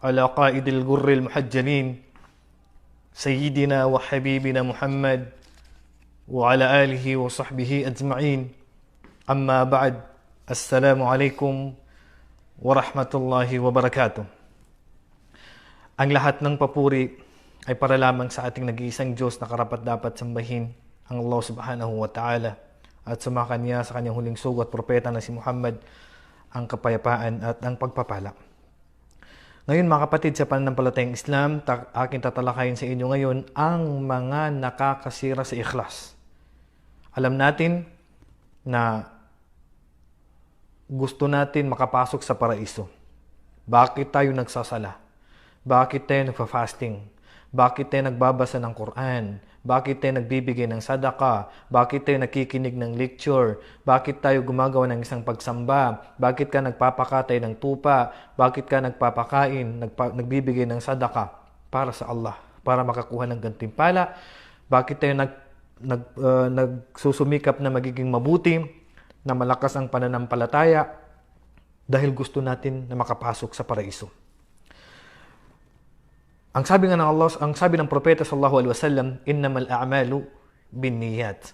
على قائد الغر المحجلين سيدنا وحبيبنا محمد وعلى آله وصحبه أجمعين. أما بعد، السلام عليكم ورحمة الله وبركاته. Ang lahat ng papuri ay para lamang sa ating nag-iisang Diyos na karapat-dapat sambahin, ang Allah subhanahu wa ta'ala, at sumakan niya sa kanyang huling sugo at propeta na si Muhammad ang kapayapaan at ang pagpapala. Ngayon mga kapatid, sa pananampalatayang Islam, aking tatalakayin sa inyo ngayon ang mga nakakasira sa ikhlas. Alam natin na gusto natin makapasok sa paraiso. Bakit tayo nagsasala? Bakit tayo nagfa-fasting? Bakit tayo nagbabasa ng Quran? Bakit tayo nagbibigay ng sadaka? Bakit tayo nakikinig ng lecture? Bakit tayo gumagawa ng isang pagsamba? Bakit ka nagpapakatay ng tupa? Bakit ka nagpapakain, nagbibigay ng sadaka? Para sa Allah, para makakuha ng gantimpala. Bakit tayo nagsusumikap na magiging mabuti, na malakas ang pananampalataya? Dahil gusto natin na makapasok sa paraiso. Ang sabi nga ng Allah, ang sabi ng propeta sallallahu alaihi wasallam, innamal a'malu binniyat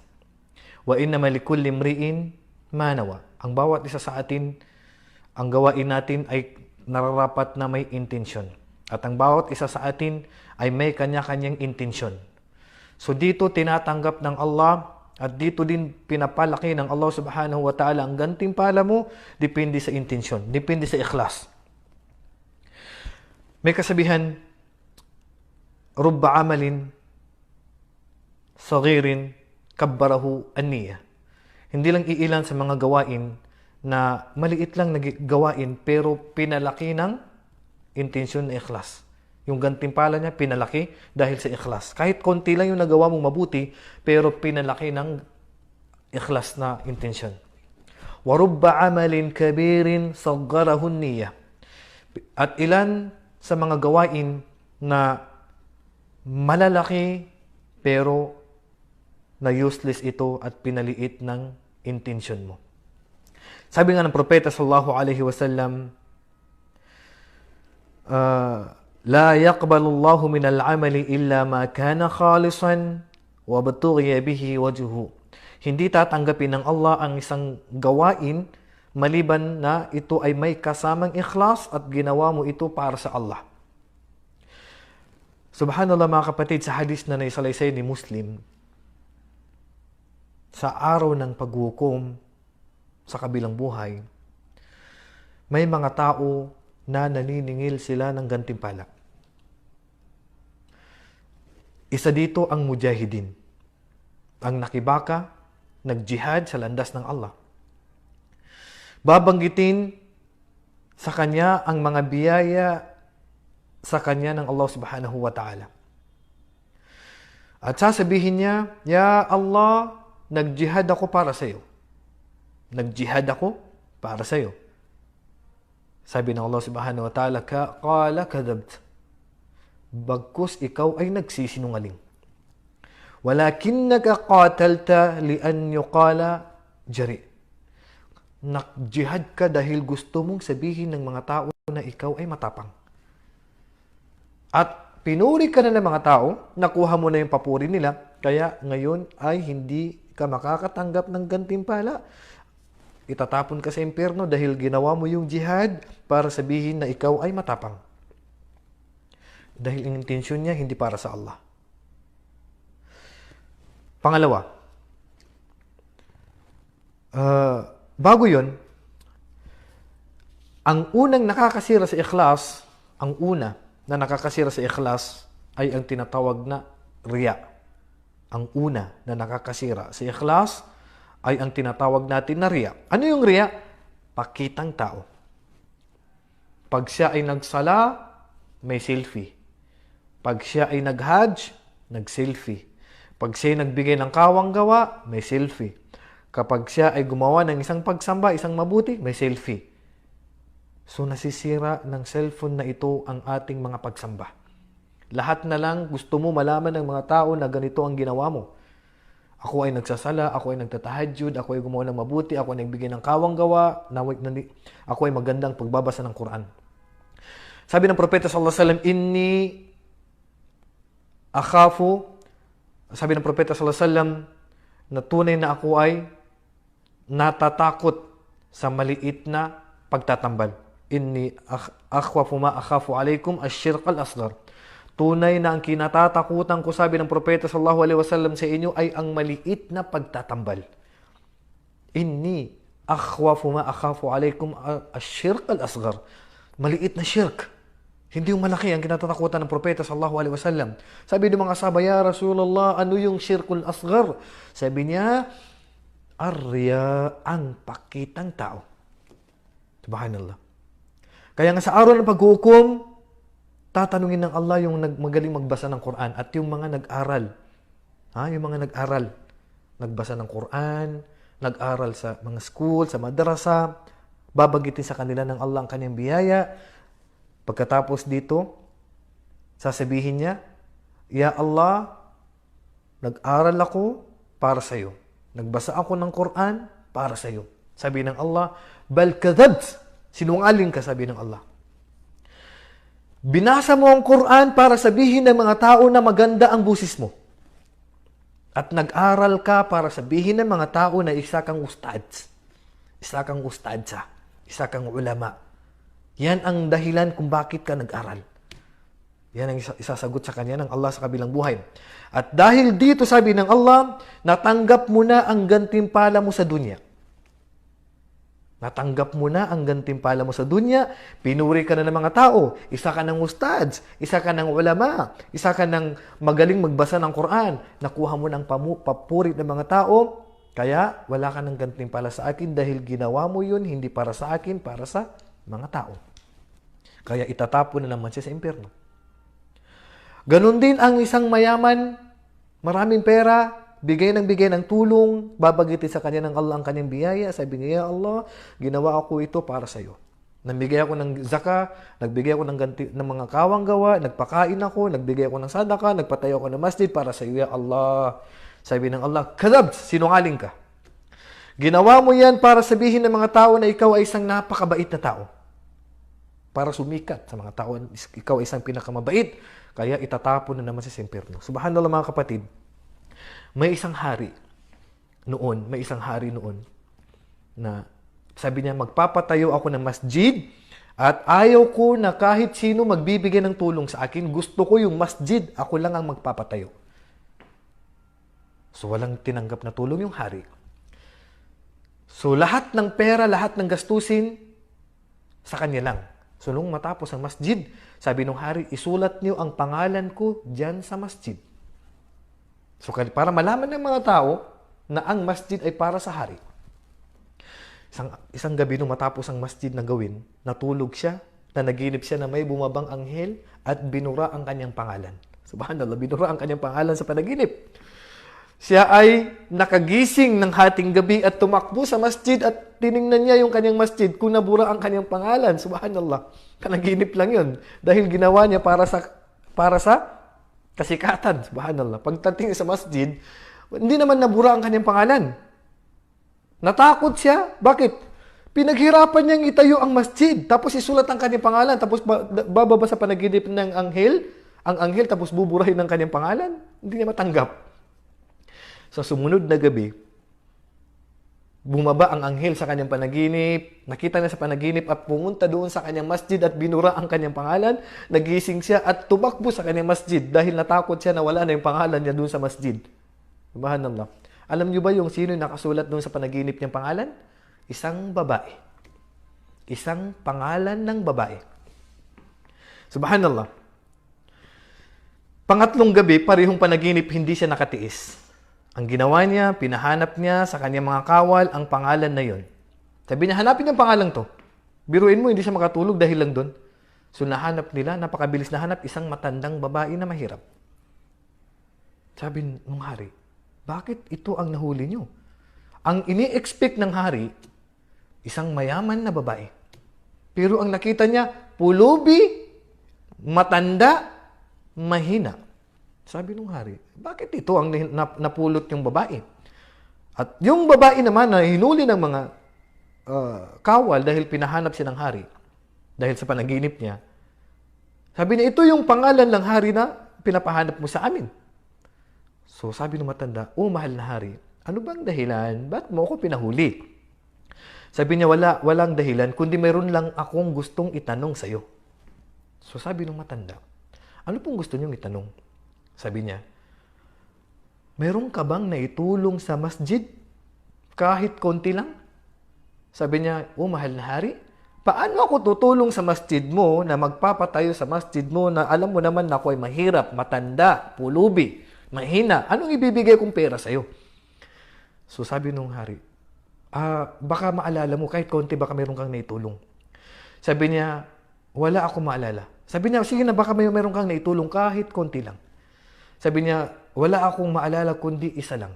wa innamal likulli imri'in ma nawa. Ang bawat isa sa atin, ang gawain natin ay nararapat na may intensyon. At ang bawat isa sa atin ay may kanya-kanyang intensyon. So dito tinatanggap ng Allah at dito din pinapalaki ng Allah subhanahu wa ta'ala ang gantimpala mo, depende sa intensyon, depende sa ikhlas. May kasabihan, rubba amalin sagirin kabbarahu an-niyya. Hindi lang iilan sa mga gawain na maliit lang na gawain pero pinalaki ng intensyon na ikhlas. Yung gantimpala niya pinalaki dahil sa ikhlas. Kahit konti lang yung nagawa mong mabuti pero pinalaki ng ikhlas na intensyon. Wa rubba amalin kabirin saggarahu an-niyya. At ilan sa mga gawain na malalaki pero na useless ito at pinaliit ng intensyon mo. Sabi nga ng propeta sallallahu alaihi wasallam, la yaqbalu Allahu min al-amali illa ma kana khalisan wa batughiya bihi wajhuhu. Hindi tatanggapin ng Allah ang isang gawain maliban na ito ay may kasamang ikhlas at ginawa mo ito para sa Allah. Subhanallah mga kapatid, sa hadis na naisalaysay ni Muslim, sa araw ng paghukom sa kabilang buhay, may mga tao na naniningil sila ng gantimpala. Isa dito ang mujahidin, ang nakibaka, nagjihad sa landas ng Allah. Babanggitin sa kanya ang mga biyaya sa kanya ng Allah subhanahu wa ta'ala. At sasabihin niya, Ya Allah, nagjihad ako para sa iyo. Nagjihad ako para sa iyo. Sabi ng Allah subhanahu wa ta'ala, Qala kadhabt. Bagkus ikaw ay nagsisinungaling. Walakinnaka qatalta li an yuqala jari. Nagjihad ka dahil gusto mong sabihin ng mga tao na ikaw ay matapang. At pinuri ka na ng mga tao, nakuha mo na yung papuri nila, kaya ngayon ay hindi ka makakatanggap ng gantimpala. Itatapon ka sa impyerno dahil ginawa mo yung jihad para sabihin na ikaw ay matapang. Dahil ang intensyon niya hindi para sa Allah. Pangalawa, bago yun, ang unang nakakasira sa ikhlas, ang una na nakakasira sa ikhlas ay ang tinatawag na riya. Ang una na nakakasira sa ikhlas ay ang tinatawag natin na riya. Ano yung riya? Pakitang tao. Pag siya ay nagsala, may selfie. Pag siya ay nag-hajj, nag-selfie. Pag siya ay nagbigay ng kawang gawa, may selfie. Kapag siya ay gumawa ng isang pagsamba, isang mabuti, may selfie. So nasisira ng cellphone na ito ang ating mga pagsamba. Lahat na lang gusto mo malaman ng mga tao na ganito ang ginawa mo. Ako ay nagsasala, ako ay nagtatahajjud, ako ay gumawa ng mabuti, ako ay nagbigay ng kawang gawa, ako ay magandang pagbabasa ng Quran. Sabi ng propeta sallallahu alaihi wasallam, inni akhafu, sabi ng propeta sallallahu alaihi wasallam, na tunay na ako ay natatakot sa maliit na pagtatambal. Inni akhwafu ma akhafu alaikum ash-shirk al-asghar. Tunay na ang kinatatakutan ko, sabi ng propeta sallallahu alaihi wasallam, sa inyo ay ang maliit na pagtatambal. Inni akhwafu ma akhafu alaikum ash-shirk al-asghar. Maliit na shirk. Hindi yung malaki ang kinatatakutan ng propeta sallallahu alaihi wasallam. Sabi ng mga sahaba, ya Rasulullah, ano yung shirkul asghar? Sabi niya, arya, ang pakitang tao. Subhanallah. Kaya nga sa araw ng paghukom, tatanungin ng Allah yung magaling magbasa ng Quran at yung mga nag-aral. Yung mga nag-aral. Nagbasa ng Quran, nag-aral sa mga school, sa madrasa, babagitin sa kanila ng Allah ang kanyang biyaya. Pagkatapos dito, sasabihin niya, ya Allah, nag-aral ako para sa iyo. Nagbasa ako ng Quran para sa iyo. Sabi ng Allah, bal kadhabt, sinungaling ka, sabi ng Allah. Binasa mo ang Quran para sabihin ng mga tao na maganda ang busis mo. At nag-aral ka para sabihin ng mga tao na isa kang ustads. Isa kang ustadsa. Isa kang ulama. Yan ang dahilan kung bakit ka nag-aral. Yan ang isasagot sa kanya ng Allah sa kabilang buhay. At dahil dito, sabi ng Allah, natanggap mo na ang gantimpala mo sa dunya. Natanggap mo na ang gantimpala mo sa dunya, pinuri ka na ng mga tao, isa ka ng ustads, isa ka ng ulama, isa ka ng magaling magbasa ng Quran, nakuha mo ng papuri ng mga tao, kaya wala ka ng gantimpala sa akin dahil ginawa mo yun hindi para sa akin, para sa mga tao. Kaya itatapon na naman siya sa impyerno. Ganon din ang isang mayaman, maraming pera, bigay ng tulong, babagitin sa kanya ng Allah ang kanyang biyaya. Sabi niya, ya Allah, ginawa ako ito para sa iyo. Nagbigay ako ng zaka, nagbigay ako ng mga kawang gawa, nagpakain ako, nagbigay ako ng sadaka, nagpatayo ako ng masjid para sa iyo, ya Allah. Sabi ng Allah, kadhabt, sinungaling ka. Ginawa mo yan para sabihin ng mga tao na ikaw ay isang napakabait na tao. Para sumikat sa mga tao, ikaw ay isang pinakamabait. Kaya itatapon na naman sa impyerno. Subhanallah mga kapatid, may isang hari noon na sabi niya, magpapatayo ako ng masjid at ayaw ko na kahit sino magbibigay ng tulong sa akin. Gusto ko yung masjid, ako lang ang magpapatayo. So walang tinanggap na tulong yung hari. So lahat ng pera, lahat ng gastusin, sa kanya lang. So nung matapos ang masjid, sabi ng hari, isulat niyo ang pangalan ko dyan sa masjid. So para malaman ng mga tao na ang masjid ay para sa hari. Isang gabi nung matapos ang masjid na gawin, natulog siya, nanaginip siya na may bumabang anghel at binura ang kanyang pangalan. Subhanallah, binura ang kanyang pangalan sa panaginip. Siya ay nakagising ng hating gabi at tumakbo sa masjid at tiningnan niya yung kanyang masjid kung nabura ang kanyang pangalan. Subhanallah. Kanaginip lang yun. Dahil ginawa niya para sa kasikatan. Subhanallah. Pagdating sa masjid, hindi naman nabura ang kanyang pangalan. Natakot siya. Bakit? Pinaghirapan niyang itayo ang masjid. Tapos isulat ang kanyang pangalan. Tapos bababa sa panaginip ng anghel. Ang anghel tapos buburahin ang kanyang pangalan. Hindi niya matanggap. Sa sumunod na gabi, bumaba ang anghel sa kanyang panaginip, nakita niya sa panaginip at pumunta doon sa kanyang masjid at binura ang kanyang pangalan, nagising siya at tumakbo sa kanyang masjid dahil natakot siya na wala na yung pangalan niya doon sa masjid. Subhanallah. Alam niyo ba yung sino yung nakasulat doon sa panaginip niyang pangalan? Isang babae. Isang pangalan ng babae. Subhanallah. Pangatlong gabi, parehong panaginip, hindi siya nakatiis. Ang ginawa niya, pinahanap niya sa kanyang mga kawal ang pangalan na yon. Sabi niya, hanapin yung pangalan to. Biruin mo, hindi siya makatulog dahil lang doon. So nahanap nila, napakabilis na hanap, isang matandang babae na mahirap. Sabi ng hari, bakit ito ang nahuli niyo? Ang ini-expect ng hari, isang mayaman na babae. Pero ang nakita niya, pulubi, matanda, mahina. Sabi ng hari, bakit ito ang napulot yung babae? At yung babae naman na hinuli ng mga kawal dahil pinahanap siya ng hari. Dahil sa panaginip niya, Sabi niya, ito yung pangalan ng hari na pinapahanap mo sa amin. So sabi ng matanda, mahal na hari, ano bang dahilan? Ba't mo ako pinahuli? Sabi niya, walang dahilan, kundi meron lang akong gustong itanong sa'yo. So sabi ng matanda, ano pong gusto niyong itanong? Sabi niya, meron ka bang naitulong sa masjid? Kahit konti lang? Sabi niya, mahal na hari, paano ako tutulong sa masjid mo na magpapatayo sa masjid mo na alam mo naman na ako ay mahirap, matanda, pulubi, mahina? Anong ibibigay kong pera sa'yo? So sabi nung hari, baka maalala mo, kahit konti baka meron kang naitulong. Sabi niya, wala akong maalala. Sabi niya, sige na, baka meron kang naitulong kahit konti lang. Sabi niya, wala akong maalala kundi isa lang.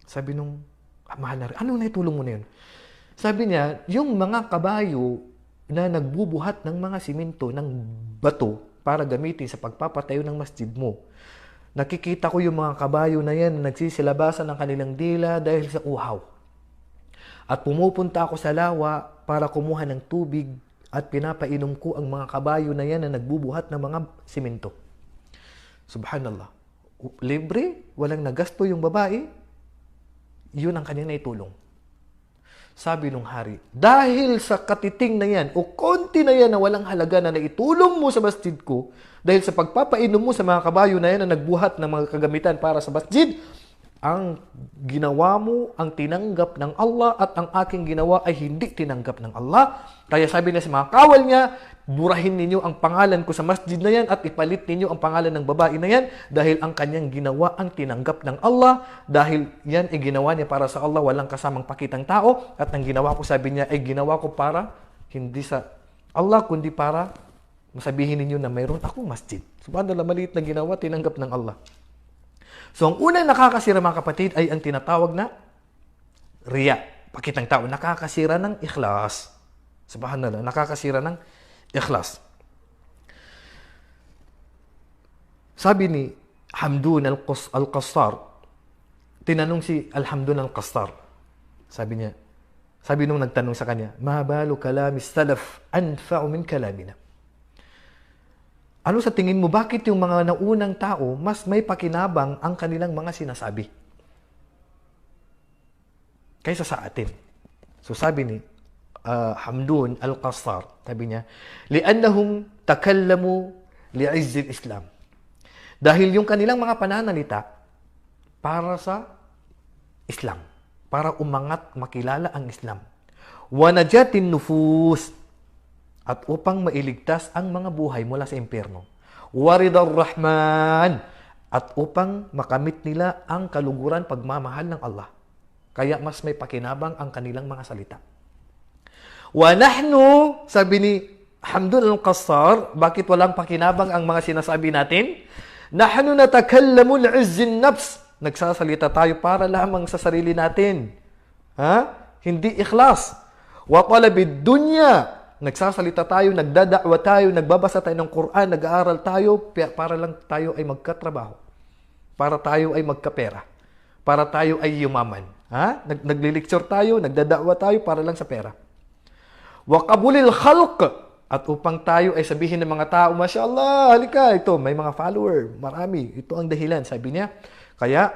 Sabi nung, mahal na rin, anong naitulong mo na yun? Sabi niya, yung mga kabayo na nagbubuhat ng mga simento, ng bato, para gamitin sa pagpapatayo ng masjid mo. Nakikita ko yung mga kabayo na yan na nagsisilabasan ng kanilang dila dahil sa uhaw. At pumupunta ako sa lawa para kumuha ng tubig at pinapainom ko ang mga kabayo na yan na nagbubuhat ng mga simento. Subhanallah. Libre, walang nagasto yung babae, yun ang kanya naitulong. Sabi nung hari, dahil sa katiting na yan o konti na yan na walang halaga na naitulong mo sa masjid ko, dahil sa pagpapainom mo sa mga kabayo na yan na nagbuhat ng mga kagamitan para sa masjid, ang ginawa mo ang tinanggap ng Allah at ang aking ginawa ay hindi tinanggap ng Allah. Kaya sabi niya sa mga kawal niya, burahin ninyo ang pangalan ko sa masjid na yan at ipalit ninyo ang pangalan ng babae na yan dahil ang kanyang ginawa ang tinanggap ng Allah. Dahil yan ay ginawa niya para sa Allah, walang kasamang pakitang tao. At ang ginawa ko, sabi niya, ay ginawa ko para hindi sa Allah, kundi para masabihin ninyo na mayroon akong masjid. Subhanallah, maliit na ginawa, tinanggap ng Allah. So, ang unang nakakasira, mga kapatid, ay ang tinatawag na riya. Pakitang tao, nakakasira ng ikhlas. Subhanallah, nakakasira ng ikhlas. Sabi ni Hamdun al-Qassar, tinanong si Al-Hamdun al-Qassar. Sabi nung nagtanong sa kanya, ma balu kalamis salaf anfa'u min kalamina. Ano sa tingin mo, bakit yung mga naunang tao, mas may pakinabang ang kanilang mga sinasabi kaysa sa atin? So sabi ni Hamdun al-Qassar, sabi niya, li'annahum takallamu li'izzil Islam. Dahil yung kanilang mga pananalita para sa Islam, para umangat makilala ang Islam. Wa najatin nufus, at upang mailigtas ang mga buhay mula sa impyerno. Waridar Rahman, at upang makamit nila ang kaluguran pagmamahal ng Allah. Kaya mas may pakinabang ang kanilang mga salita. Wa nahnu, sabi ni Hamdun al-Qassar, bakit walang pakinabang ang mga sinasabi natin? Nahnu natakallamu li'izzin nafs. Nagsasalita tayo para lamang sa sarili natin. Hindi ikhlas. Wa talabid dunya. Nagsasalita tayo, nagdadakwa tayo, nagbabasa tayo ng Quran, nag-aaral tayo para lang tayo ay magkatrabaho. Para tayo ay magkapera. Para tayo ay yumaman. Naglilecture tayo, nagdadakwa tayo para lang sa pera. Wa qabulil khalq, at upang tayo ay sabihin ng mga tao, mashallah, halika, ito, may mga follower, marami. Ito ang dahilan, sabi niya. Kaya,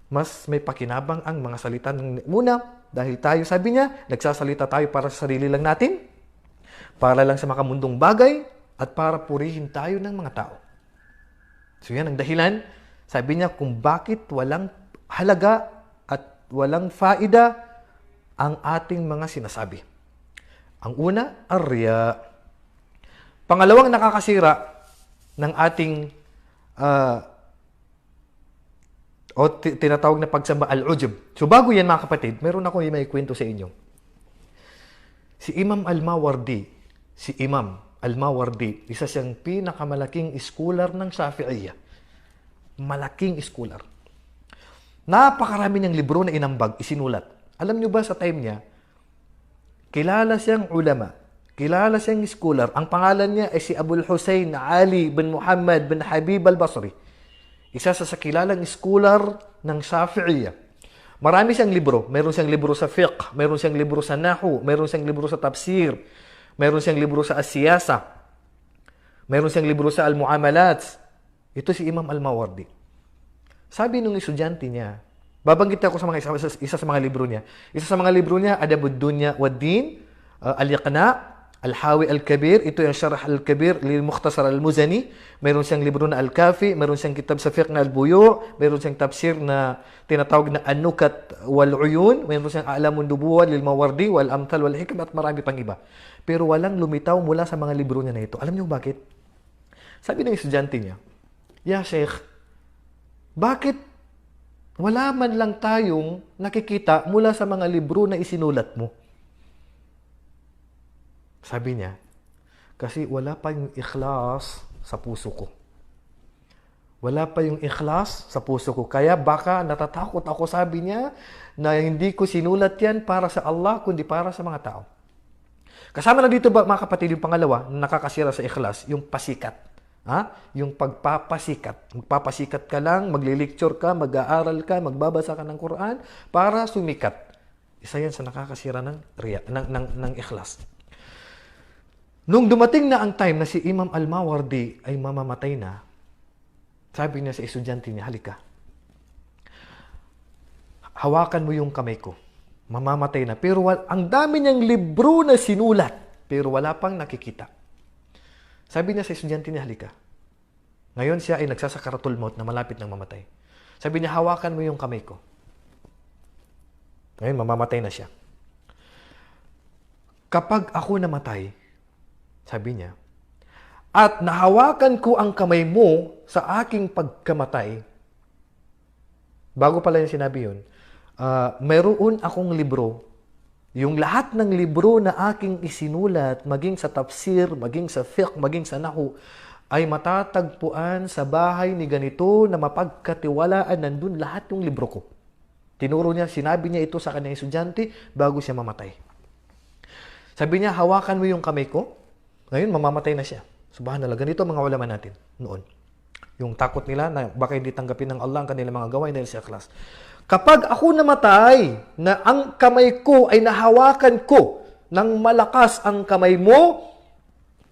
mas may pakinabang ang mga salita ng muna. Dahil tayo, sabi niya, nagsasalita tayo para sa sarili lang natin, para lang sa makamundong bagay, at para purihin tayo ng mga tao. So yan ang dahilan, sabi niya, kung bakit walang halaga at walang faida ang ating mga sinasabi. Ang una, ar-riya. Pangalawang nakakasira ng ating tinatawag na pagsamba, al-ujub. So bago yan, mga kapatid, meron ako may kwento sa inyo. Si Imam Al-Mawardi, isa siyang pinakamalaking scholar ng Shafi'iyya. Malaking scholar. Napakarami niyang libro na inambag, isinulat. Alam niyo ba sa time niya, kilala siyang ulama, kilala siyang scholar. Ang pangalan niya ay si Abul Hussein Ali bin Muhammad bin Habib al-Basri. Isa sa kilalang scholar ng Shafi'iyya. Marami siyang libro. Meron siyang libro sa fiqh, meron siyang libro sa nahu, meron siyang libro sa tafsir, meron siyang libro sa asiyasa, Meron siyang libro sa Al-Muamalat. Ito si Imam Al-Mawardi. Sabi nung estudyante niya, babanggit ako sa isa sa mga libro niya. Isa sa mga libro niya, Adabud Dunya Wad-Din, Al-Yaqna, Al-Hawi Al-Kabir, ito yung Sharh Al-Kabir lil Mukhtasar Al-Muzani. Meron siyang libro na Al-Kafi, meron siyang kitab sa fiqh na Al-Buyu', meron siyang tafsir na tinatawag na An-Nukat wal-Uyun, meron siyang A'lamun Nubuwah lil Mawardi wal Amthal wal Hikam at marami pang iba. Pero walang lumitaw mula sa mga libro niya na ito. Alam niyo bakit? Sabi ng estudyante niya, "Ya Sheikh, bakit wala man lang tayong nakikita mula sa mga libro na isinulat mo?" Sabi niya, kasi wala pa yung ikhlas sa puso ko. Wala pa yung ikhlas sa puso ko. Kaya baka natatakot ako, sabi niya, na hindi ko sinulat yan para sa Allah, kundi para sa mga tao. Kasama na dito ba, mga kapatid, yung pangalawa, na nakakasira sa ikhlas, yung pasikat. Yung pagpapasikat. Magpapasikat ka lang, maglilecture ka, mag-aaral ka, magbabasa ka ng Quran para sumikat. Isa yan sa nakakasira ng ikhlas. Nung dumating na ang time na si Imam Al-Mawardi ay mamamatay na, sabi niya sa estudyante niya, "Halika, hawakan mo yung kamay ko. Mamamatay na. Pero ang dami niyang libro na sinulat, pero wala pang nakikita." Sabi niya sa estudyante niya, "Halika." Ngayon siya ay nagsasakaratul maut na malapit ng mamatay. Sabi niya, "Hawakan mo yung kamay ko." Ngayon, mamamatay na siya. "Kapag ako namatay," sabi niya, "at nahawakan ko ang kamay mo sa aking pagkamatay," bago pala yung sinabi yun, "meron akong libro, yung lahat ng libro na aking isinulat, maging sa tafsir, maging sa fiqh, maging sa nahu, ay matatagpuan sa bahay ni ganito na mapagkatiwalaan, nandun lahat yung libro ko." Tinuro niya, sinabi niya ito sa kanyang estudyante bago siya mamatay. Sabi niya, "Hawakan mo yung kamay ko." Ngayon, mamamatay na siya. Subhanallah. Ganito mga ulama natin noon. Yung takot nila na baka hindi tanggapin ng Allah ang kanilang mga gawain dahil sa ikhlas. "Kapag ako namatay, na ang kamay ko ay nahawakan ko ng malakas ang kamay mo,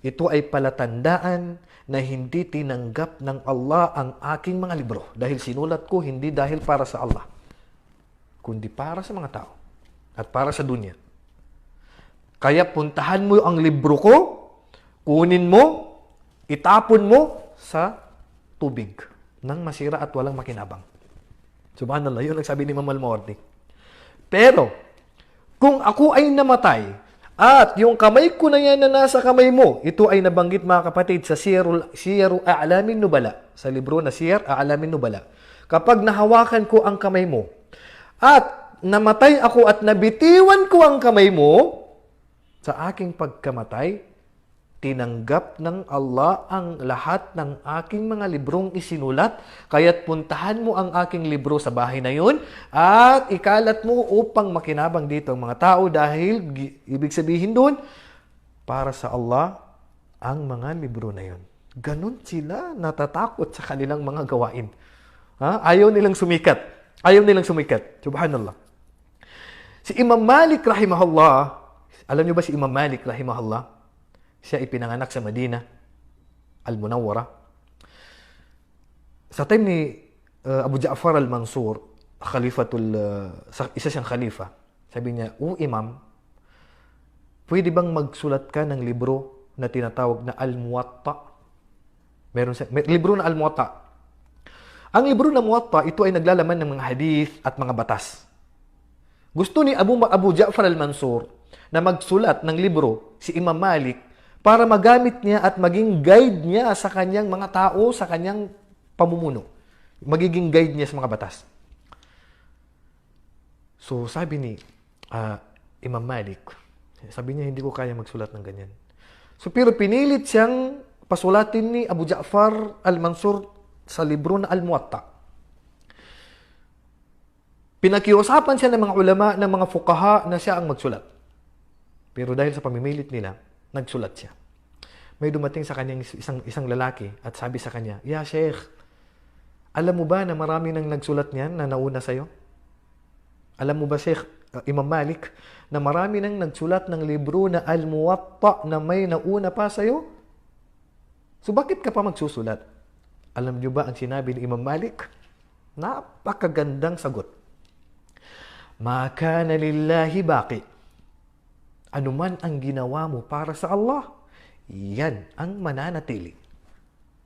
ito ay palatandaan na hindi tinanggap ng Allah ang aking mga libro. Dahil sinulat ko hindi dahil para sa Allah, kundi para sa mga tao at para sa dunya. Kaya puntahan mo ang libro ko, kunin mo, itapon mo sa tubig nang masira at walang makinabang." Subhanallah, yun ang sabi ni Imam Al-Mawardi. Pero, kung ako ay namatay, at yung kamay ko na yan na nasa kamay mo, ito ay nabanggit mga kapatid sa Siyaru A'lamin Nubala, sa libro na Siyar A'lamin Nubala. Kapag nahawakan ko ang kamay mo, at namatay ako at nabitiwan ko ang kamay mo, sa aking pagkamatay, tinanggap ng Allah ang lahat ng aking mga librong isinulat, kaya't puntahan mo ang aking libro sa bahay na yun at ikalat mo upang makinabang dito ang mga tao, dahil ibig sabihin doon, para sa Allah ang mga libro na yun. Ganon sila natatakot sa kanilang mga gawain. Ayaw nilang sumikat. Ayaw nilang sumikat. Subhanallah. Si Imam Malik rahimahullah, alam niyo ba si Imam Malik rahimahullah? Siya ipinanganak sa Madina, Al-Munawwara. Sa time ni Abu Ja'far al-Mansur, isa siyang khalifa, sabi niya, Imam, pwede bang magsulat ka ng libro na tinatawag na Al-Muwatta?" May libro na Al-Muwatta. Ang libro na Muwatta, ito ay naglalaman ng mga hadith at mga batas. Gusto ni Abu Ja'far al-Mansur na magsulat ng libro si Imam Malik para magamit niya at maging guide niya sa kanyang mga tao, sa kanyang pamumuno. Magiging guide niya sa mga batas. So, sabi ni Imam Malik, sabi niya, hindi ko kaya magsulat ng ganyan. So, pero pinilit siyang pasulatin ni Abu Ja'far al-Mansur sa libro na Al-Muwatta. Pinakiusapan siya ng mga ulama, ng mga fuqaha na siya ang magsulat. Pero dahil sa pamimilit nila, nagsulat siya. May dumating sa kanyang isang lalaki at sabi sa kanya, "Ya Sheikh, alam mo ba na marami nang nagsulat niyan na nauna sa'yo? Alam mo ba, Sheikh, Imam Malik, na marami nang nagsulat ng libro na Al-Muwatta na may nauna pa sa'yo?" So bakit ka pa magsusulat? Alam niyo ba ang sinabi ni Imam Malik? Napakagandang sagot. Ma kana lillahi baqi. Anuman ang ginawa mo para sa Allah, yan ang mananatili.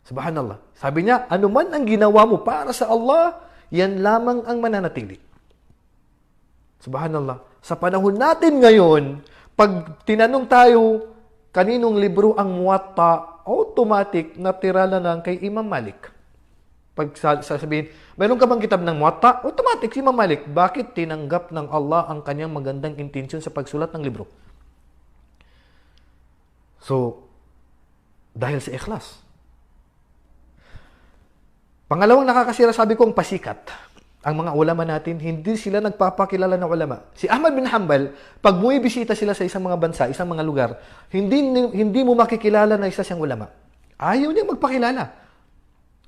Subhanallah. Sabi niya, anuman ang ginawa mo para sa Allah, yan lamang ang mananatili. Subhanallah. Sa panahon natin ngayon, pag tinanong tayo, kaninong libro ang Muwatta, automatic natira na lang kay Imam Malik. Pag sasabihin, meron ka bang kitab ng Muwatta? Automatic si Imam Malik. Bakit tinanggap ng Allah ang kanyang magandang intensyon sa pagsulat ng libro? So, dahil sa ikhlas. Pangalawang nakakasira, sabi ko, ang pasikat. Ang mga ulama natin, hindi sila nagpapakilala ng ulama. Si Ahmad bin Hanbal, pag bumibisita sila sa isang mga bansa, isang mga lugar, hindi mo makikilala na isa siyang ulama. Ayaw niyang magpakilala.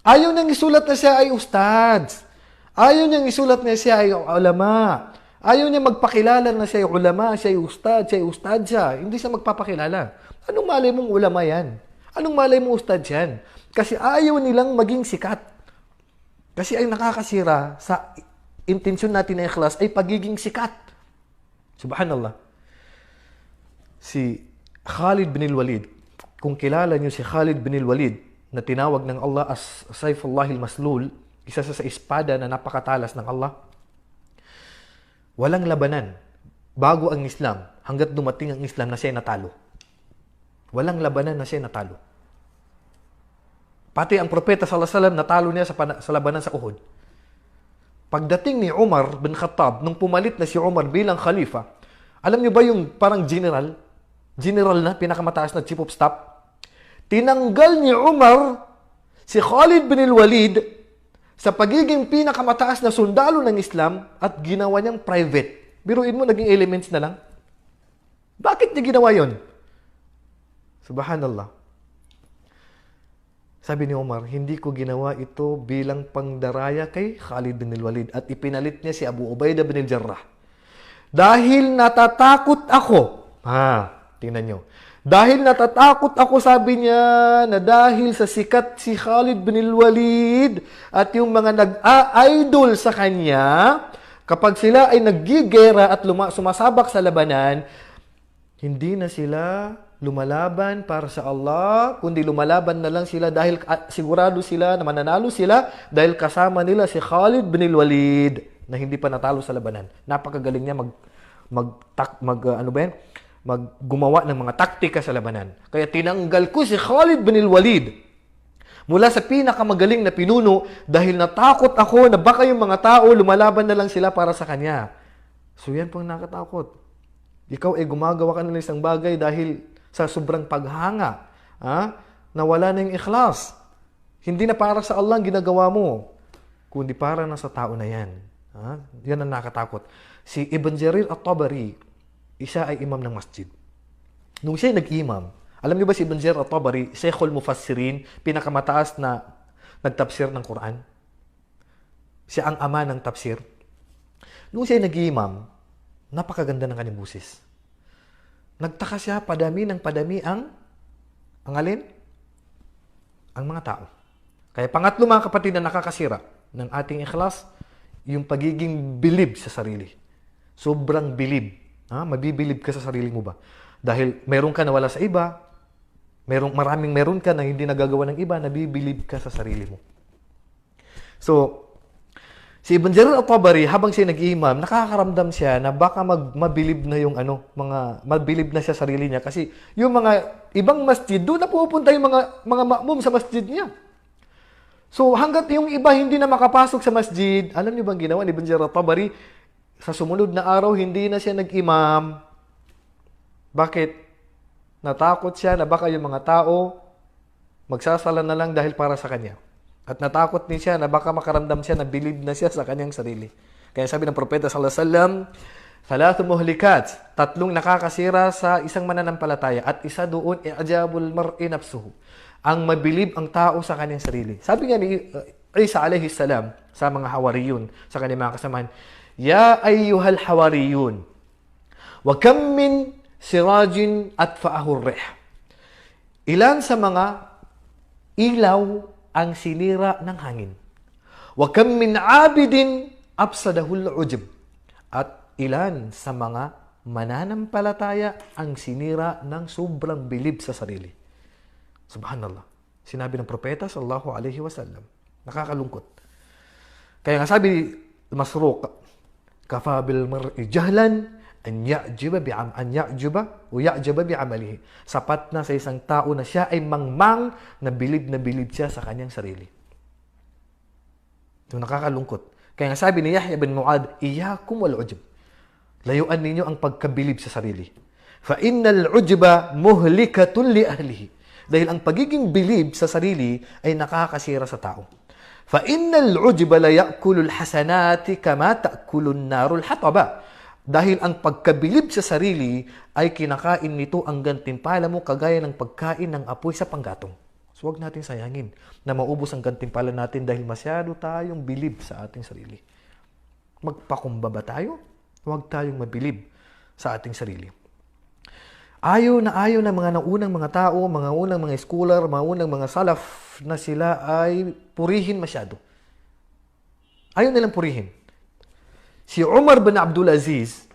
Ayaw niyang isulat na siya ay ustads. Ayaw niyang isulat na siya ay ulama. Ayaw niyang magpakilala na siya ay ulama, siya ay ustad, siya ay ustadsa. Hindi siya magpapakilala. Anong malay mong ulama yan? Anong malay mong ustad yan? Kasi ayaw nilang maging sikat. Kasi ay nakakasira sa intensyon natin na ikhlas ay pagiging sikat. Subhanallah. Si Khalid bin Walid, kung kilala niyo si Khalid bin Walid, na tinawag ng Allah as Sayfullahil Maslul, isa sa espada na napakatalas ng Allah, walang labanan bago ang Islam hanggat dumating ang Islam na siya natalo. Walang labanan na siya natalo. Pati ang propeta sallallahu alaihi wasallam natalo niya sa labanan sa Uhud. Pagdating ni Umar bin Khattab, nung pumalit na si Umar bilang khalifa, alam niyo ba yung parang general na, pinakamataas na chief of staff? Tinanggal ni Umar si Khalid bin Walid sa pagiging pinakamataas na sundalo ng Islam at ginawa niyang private. Biruin mo, naging elements na lang. Bakit niya ginawa yon? Subhanallah. Sabi ni Umar, hindi ko ginawa ito bilang pangdaraya kay Khalid bin Walid at ipinalit niya si Abu Ubaidah bin Jarrah. Dahil natatakot ako. Tingnan nyo. Dahil natatakot ako, sabi niya, na dahil sa sikat si Khalid bin Walid at yung mga nag-idol sa kanya, kapag sila ay naggigera at sumasabak sa labanan, hindi na sila lumalaban para sa Allah, kundi lumalaban na lang sila dahil sigurado sila na mananalo sila dahil kasama nila si Khalid bin Walid na hindi pa natalo sa labanan. Napakagaling niya gumawa ng mga taktika sa labanan. Kaya tinanggal ko si Khalid bin Walid mula sa pinakamagaling na pinuno dahil natakot ako na baka yung mga tao lumalaban na lang sila para sa kanya. So yan pong nakatakot. Ikaw ay gumagawa ka ng isang bagay dahil sa sobrang paghanga, na wala na yung ikhlas. Hindi na para sa Allah ang ginagawa mo, kundi para na sa tao na yan. Yan ang nakatakot. Si Ibn Jarir at-Tabari, isa ay imam ng masjid. Nung siya nag-imam, alam niyo ba si Ibn Jarir at-Tabari, Sheikhul Mufassirin, pinakamataas na nagtafsir ng Quran? Siya ang ama ng tafsir. Nung siya nag-imam, napakaganda ng kanyang busis. Nagtaka siya, padami ng padami ang alin? Ang mga tao. Kaya pangatlo, mga kapatid, na nakakasira ng ating ikhlas, yung pagiging bilib sa sarili. Sobrang bilib. Mabibilib ka sa sarili mo ba? Dahil meron ka na wala sa iba, maraming meron ka na hindi nagagawa ng iba, nabibilib ka sa sarili mo. So, si Ibn Jarir at-Tabari, habang siya nag-imam, nakakaramdam siya na baka mabilib na yung mabilib na siya sarili niya kasi yung mga ibang masjid, doon na pupunta yung mga ma'mum sa masjid niya. So hanggat yung iba hindi na makapasok sa masjid, alam niyo bang ginawa ni Ibn Jarir at-Tabari? Sa sumunod na araw, hindi na siya nag-imam. Bakit? Natakot siya na baka yung mga tao magsasala na lang dahil para sa kanya. At natakot din siya na baka makaramdam siya na bilib na siya sa kanyang sarili. Kaya sabi ng propeta sallallahu alaihi wasallam, "Thalathu muhlikat," tatlong nakakasira sa isang mananampalataya at isa doon i'jabul mar'i nafsuhu. Ang mabilib ang tao sa kanyang sarili. Sabi nga ni Isa alayhi salam sa mga hawariyun, sa kanyang mga kasamahan, "Ya ayyuhal hawariyun, wa kam min sirajin atfa'ahu ar-rih." Ilan sa mga ilaw ang sinira ng hangin. Wa kam min abidin afsadahul ujub. At ilan sa mga mananampalataya ang sinira ng sobrang bilib sa sarili. Subhanallah. Sinabi ng propeta sallallahu alaihi wasallam. Nakakalungkot. Kaya nga sabi Masruq, kafa bil mar'i jahlan an ya'jiba o ya'jaba bi'amalihi. Sapat na sa isang tao na siya ay mangmang na bilib siya sa kanyang sarili. Ito nakakalungkot. Kaya nga sabi ni Yahya bin Mu'adh, iyakum wal ujub. Layuan ninyo ang pagkabilib sa sarili. Fa innal ujba muhlikatun li ahlihi. Dahil ang pagiging bilib sa sarili ay nakakasira sa tao. Fa innal ujba la ya'kulul hasanati kama ta'kulun narul hataba. Dahil ang pagkabilib sa sarili ay kinakain nito ang gantimpala mo kagaya ng pagkain ng apoy sa panggatong. So huwag natin sayangin na maubos ang gantimpala natin dahil masyado tayong bilib sa ating sarili. Magpakumbaba tayo, huwag tayong mabilib sa ating sarili. Ayaw na mga naunang mga tao, mga unang mga scholar, mga unang mga salaf na sila ay purihin masyado. Ayaw nilang purihin. Si Umar bin Abdul Aziz,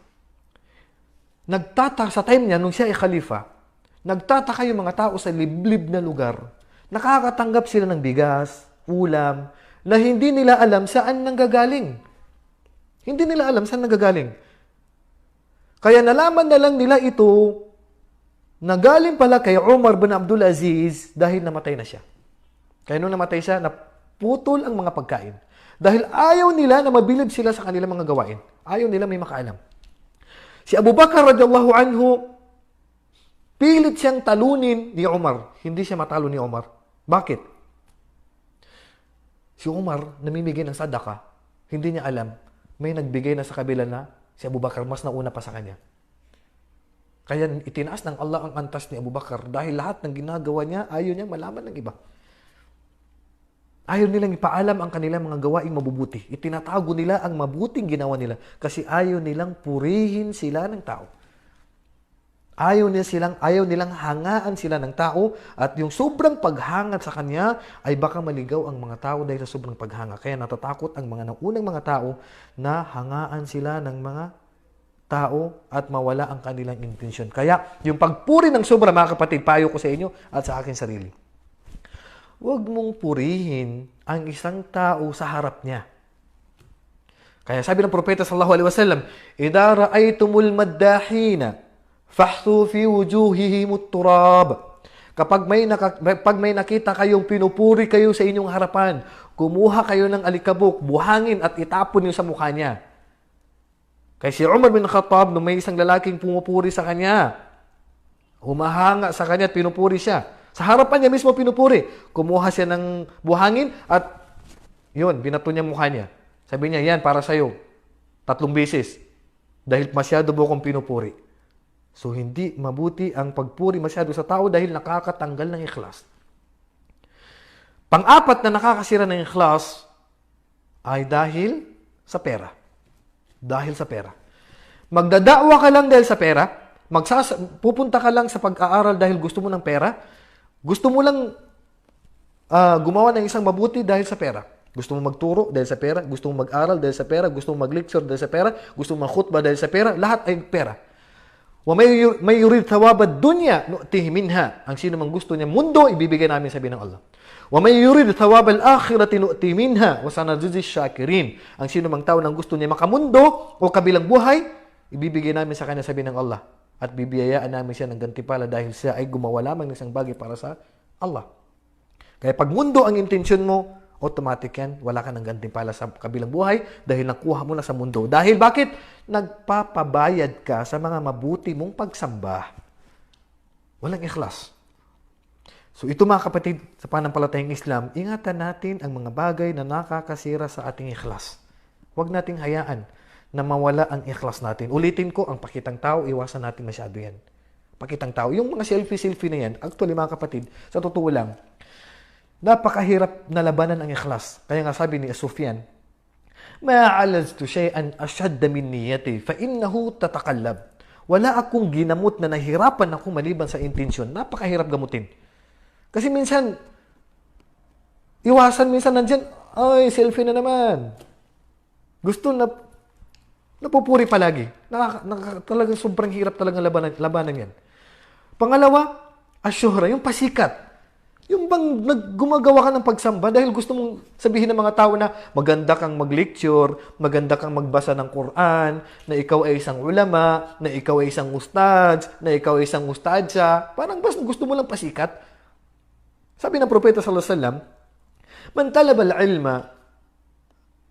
sa time niya, nung siya ay khalifa, nagtataka yung mga tao sa liblib na lugar. Nakakatanggap sila ng bigas, ulam, na hindi nila alam saan nanggagaling. Hindi nila alam saan nanggagaling. Kaya nalaman na lang nila ito na galing pala kay Umar bin Abdul Aziz dahil namatay na siya. Kaya nung namatay siya, naputol ang mga pagkain. Dahil ayaw nila na mabilib sila sa kanilang mga gawain. Ayaw nila may makaalam. Si Abu Bakar radiyallahu anhu, pilit siyang talunin ni Umar. Hindi siya matalo ni Umar. Bakit? Si Umar, namimigay ng sadaka. Hindi niya alam. May nagbigay na sa kabila na si Abu Bakar mas nauna pa sa kanya. Kaya itinaas ng Allah ang antas ni Abu Bakar dahil lahat ng ginagawa niya, ayaw niya malaman ng iba. Ayaw nilang ipaalam ang kanilang mga gawaing mabubuti. Itinatago nila ang mabuting ginawa nila kasi ayaw nilang purihin sila ng tao. Ayaw nilang hangaan sila ng tao at yung sobrang paghanga sa kanya ay baka maligaw ang mga tao dahil sa sobrang paghanga. Kaya natatakot ang mga naunang mga tao na hangaan sila ng mga tao at mawala ang kanilang intensyon. Kaya yung pagpuri ng sobra, mga kapatid, payo ko sa inyo at sa aking sarili. Huwag mong purihin ang isang tao sa harap niya. Kaya sabi ng propeta sallallahu alaihi wasallam, "Idza ra'aytumul maddahina fahthu fi wujuhihimut turab." Kapag may nakita kayong pinupuri kayo sa inyong harapan, kumuha kayo ng alikabok, buhangin at itapon niyo sa mukha niya. Kaya si Umar bin Khattab, nung may isang lalaking pumupuri sa kanya, humahanga sa kanya at pinupuri siya. Sa harapan niya mismo pinupuri. Kumuha siya ng buhangin at yun, binato niya mukha niya. Sabi niya, yan, para sa'yo. 3 beses. Dahil masyado mo kong pinupuri. So, hindi mabuti ang pagpuri masyado sa tao dahil nakakatanggal ng ikhlas. Pang-apat na nakakasira ng ikhlas ay dahil sa pera. Dahil sa pera. Magdadakwa ka lang dahil sa pera. Pupunta ka lang sa pag-aaral dahil gusto mo ng pera. Gusto mo lang gumawa ng isang mabuti dahil sa pera. Gusto mo magturo dahil sa pera. Gusto mo mag-aral dahil sa pera. Gusto mo mag-lecture dahil sa pera. Gusto mo mag-khutbah dahil sa pera. Lahat ay pera. Wa may yurid thawabad dunya nu'tihi minha. Ang sino mang gusto niya mundo, ibibigay namin, sabi ng Allah. Wa may yurid thawabal akhirati nu'tihi minha wa sanajzi syakirin. Ang sino mang tao nang gusto niya makamundo o kabilang buhay, ibibigay namin sa kanya, sabi ng Allah. At bibiyayaan namin siya ng gantimpala dahil siya ay gumawa lamang ng isang bagay para sa Allah. Kaya pag mundo ang intensyon mo, automatic yan, wala ka ng gantimpala sa kabilang buhay dahil nakuha mo na sa mundo. Dahil bakit? Nagpapabayad ka sa mga mabuti mong pagsamba. Walang ikhlas. So ito, mga kapatid, sa panampalatayang Islam, ingatan natin ang mga bagay na nakakasira sa ating ikhlas. Huwag nating hayaan na mawala ang ikhlas natin. Ulitin ko, ang pakitang tao, iwasan natin masyado yan. Pakitang tao. Yung mga selfie-selfie na yan, actually, mga kapatid, sa totoo lang, napakahirap na labanan ang ikhlas. Kaya nga sabi ni Sufyan, "Ma'alaztu shay'an ashadda min niyyati fa innahu tatakallab." Wala akong ginamot na nahirapan ako maliban sa intensyon. Napakahirap gamutin. Kasi minsan, Iwasan minsan nandyan, ay, selfie na naman. Gusto na, napupuri palagi. Talagang sobrang hirap talagang labanan yan. Pangalawa, asyuhra, yung pasikat. Yung bang gumagawa ka ng pagsamba dahil gusto mong sabihin ng mga tao na maganda kang mag-lecture, maganda kang magbasa ng Quran, na ikaw ay isang ulama, na ikaw ay isang ustadz, na ikaw ay isang ustadsa. Parang basta gusto mo lang pasikat. Sabi ng Propeta sallallahu alaihi wasallam, man talaba al-ilma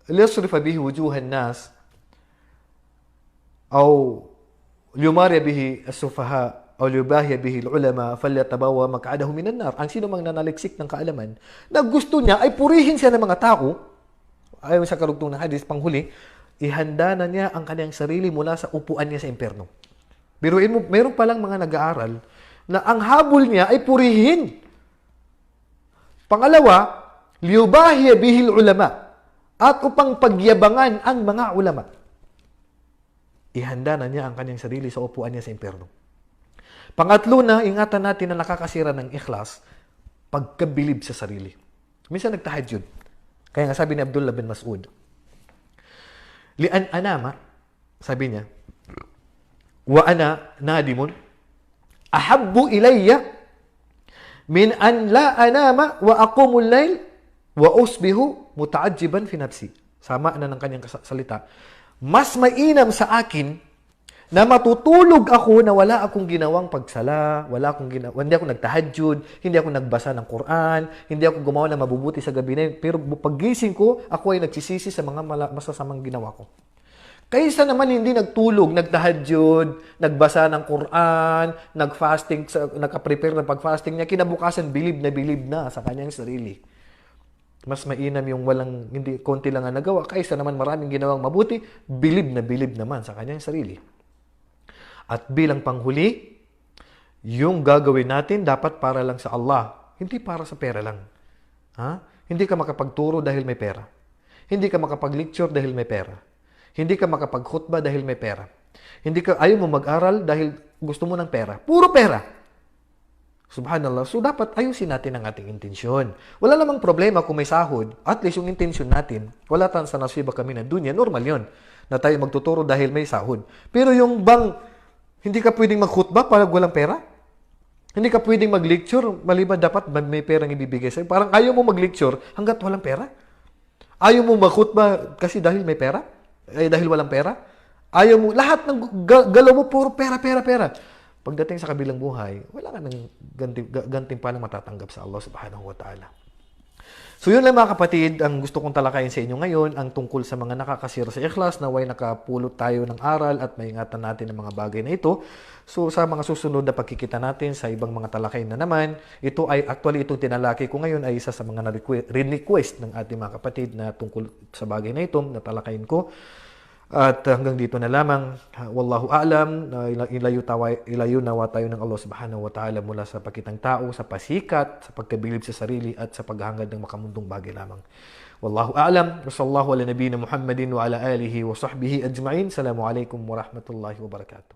liyasrifa bihi wujuhan nas aw liyumari bihi as-sufaha o liyubahya bihi al-ulama falyatabawa maq'adahu minan nar. Ang sino mang nanaliksik ng kaalaman na gusto niya ay purihin siya ng mga tao, ayon sa karugtong ng hadis, panghuli, ihanda na niya ang kanyang sarili mula sa upuan niya sa impyerno. Biruin mo, mayroon palang mga nag-aaral na ang habol niya ay purihin. Pangalawa, liyubahya bihi al-ulama, at upang pagyabangan ang mga ulama. Ihanda na niya ang kanyang sarili sa upuan niya sa impyerno. Pangatlo na, ingatan natin na nakakasira ng ikhlas, pagkabilib sa sarili. Minsan nagtahajjud. Kaya nga sabi ni Abdullah bin Mas'ud, li'an anama, sabi niya, wa ana nadimun, ahabbu ilayya min an la anama wa aqumul layl wa usbihu muta'ajjiban fi nafsi. Sama na ng kanyang salita. Mas mainam sa akin na matutulog ako na wala akong ginawang pagsala, hindi ako nagtahajjud, hindi ako nagbasa ng Quran, hindi ako gumawa ng mabubuti sa gabi na yun. Pero paggising ko, ako ay nagsisisi sa mga masasamang ginawa ko. Kaysa naman hindi nagtulog, nagtahajjud, nagbasa ng Quran, nag-fasting, nakaprepare ng pag-fasting niya, kinabukasan bilib na sa kanyang sarili. Mas mainam yung walang, hindi, konti lang ang nagawa, kaysa naman maraming ginawang mabuti, bilib naman sa kanyang sarili. At bilang panghuli, yung gagawin natin dapat para lang sa Allah, hindi para sa pera lang. Ha? Hindi ka makapagturo dahil may pera. Hindi ka makapag-lecture dahil may pera. Hindi ka makapag-khutbah dahil may pera. Ayaw mo mag-aral dahil gusto mo ng pera. Puro pera. Subhanallah. So, dapat ayusin natin ang ating intensyon. Wala namang problema kung may sahod. At least yung intensyon natin, wala tan sa nasiba kami ng dunya. Normal yon na tayo magtuturo dahil may sahod. Pero yung bang hindi ka pwedeng mag-khutbah pag walang pera? Hindi ka pwedeng mag-lecture maliban dapat may perang ibibigay sa'yo. Parang ayaw mo mag-lecture hanggat walang pera. Ayaw mo mag-khutbah kasi dahil may pera? Dahil walang pera? Ayaw mo, lahat ng galaw mo puro pera. Pagdating sa kabilang buhay, wala ka ng gantimpalang matatanggap sa Allah subhanahu wa ta'ala. So yun lang mga kapatid, ang gusto kong talakayin sa inyo ngayon, ang tungkol sa mga nakakasira sa ikhlas, naway nakapulot tayo ng aral at maingatan natin ang mga bagay na ito. So sa mga susunod na pagkikita natin sa ibang mga talakayin na naman, itong tinalaki ko ngayon ay isa sa mga request ng ating mga kapatid na tungkol sa bagay na ito, na talakayin ko. At hanggang dito na lamang. Wallahu a'lam. Ilayo nawa tayo ng Allah subhanahu wa ta'ala mula sa pakitang tao, sa pasikat, sa pagkabilib sa sarili, at sa paghahangad ng makamundong bagay lamang. Wallahu a'lam. Wasallahu ala nabiyina Muhammadin wa ala alihi wa sahbihi ajma'in. Assalamu alaikum wa rahmatullahi wa barakatuh.